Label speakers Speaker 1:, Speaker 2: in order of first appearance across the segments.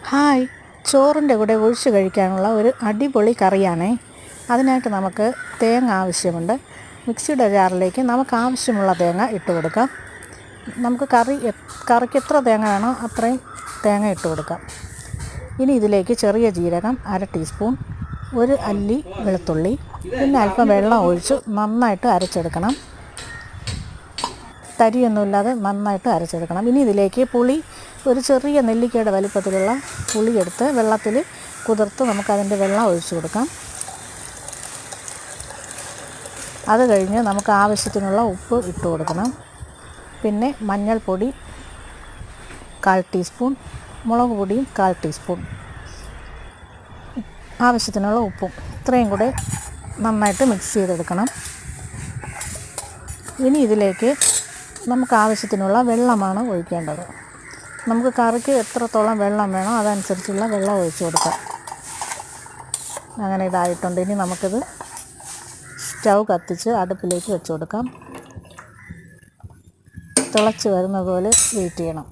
Speaker 1: Hi, ചോറിൻ്റെ കൂടെ ഒഴിച്ച് കഴിക്കാനുള്ള ഒരു അടിപൊളി കറിയാണേ. അതിനായിട്ട് നമുക്ക് തേങ്ങ ആവശ്യമുണ്ട്. മിക്സിയുടെ ജാറിലേക്ക് നമുക്ക് ആവശ്യമുള്ള തേങ്ങ ഇട്ട് കൊടുക്കാം. നമുക്ക് കറിക്ക് എത്ര തേങ്ങ വേണോ അത്രയും തേങ്ങ ഇട്ട് കൊടുക്കാം. ഇനി ഇതിലേക്ക് ചെറിയ ജീരകം 1/2 ടീസ്പൂൺ, ഒരു അല്ലി വെളുത്തുള്ളി, പിന്നെ അല്പം വെള്ളം ഒഴിച്ച് നന്നായിട്ട് അരച്ചെടുക്കണം. തരിയൊന്നുമില്ലാതെ നന്നായിട്ട് അരച്ചെടുക്കണം. ഇനി ഇതിലേക്ക് പുളി, ഒരു ചെറിയ നെല്ലിക്കയുടെ വലിപ്പത്തിലുള്ള പുളി എടുത്ത് വെള്ളത്തിൽ കുതിർത്ത് നമുക്കതിൻ്റെ വെള്ളം ഒഴിച്ചു കൊടുക്കാം. അത് കഴിഞ്ഞ് നമുക്ക് ആവശ്യത്തിനുള്ള ഉപ്പ് ഇട്ട് കൊടുക്കണം. പിന്നെ മഞ്ഞൾപ്പൊടി 1/4 ടീസ്പൂൺ, മുളക് പൊടിയും 1/4 ടീസ്പൂൺ, ആവശ്യത്തിനുള്ള ഉപ്പും, ഇത്രയും കൂടെ നന്നായിട്ട് മിക്സ് ചെയ്തെടുക്കണം. ഇനി ഇതിലേക്ക് നമുക്ക് ആവശ്യത്തിനുള്ള വെള്ളമാണ് ഒഴിക്കേണ്ടത്. നമുക്ക് കറിക്ക് എത്രത്തോളം വെള്ളം വേണോ അതനുസരിച്ചുള്ള വെള്ളം ഒഴിച്ചു കൊടുക്കാം. അങ്ങനെ ഇതായിട്ടുണ്ട്. ഇനി നമുക്കിത് സ്റ്റൗ കത്തിച്ച് അടുപ്പിലേക്ക് വെച്ച് കൊടുക്കാം. തിളച്ച് വരുന്നത് പോലെ വെയിറ്റ് ചെയ്യണം.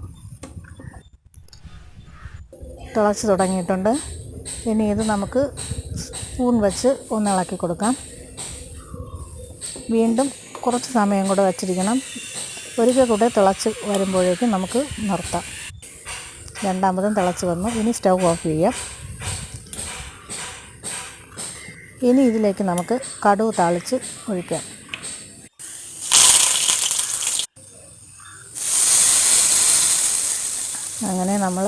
Speaker 1: തിളച്ച് തുടങ്ങിയിട്ടുണ്ട്. ഇനി ഇത് നമുക്ക് സ്പൂൺ വെച്ച് ഒന്ന് ഇളക്കി കൊടുക്കാം. വീണ്ടും കുറച്ച് സമയം കൂടെ വച്ചിരിക്കണം. ഒരിക്കൽ കൂടെ തിളച്ച് വരുമ്പോഴേക്കും നമുക്ക് നിർത്താം. രണ്ടാമതും തിളച്ച് വന്നു. ഇനി സ്റ്റൗ ഓഫ് ചെയ്യാം. ഇനി ഇതിലേക്ക് നമുക്ക് കടുക് താളിച്ച് ഒഴിക്കാം. അങ്ങനെ നമ്മൾ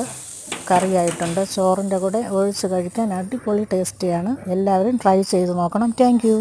Speaker 1: കറിയായിട്ടുണ്ട്. ചോറിൻ്റെ കൂടെ ഒഴിച്ച് കഴിക്കാൻ അടിപൊളി ടേസ്റ്റിയാണ്. എല്ലാവരും ട്രൈ ചെയ്ത് നോക്കണം. Thank you.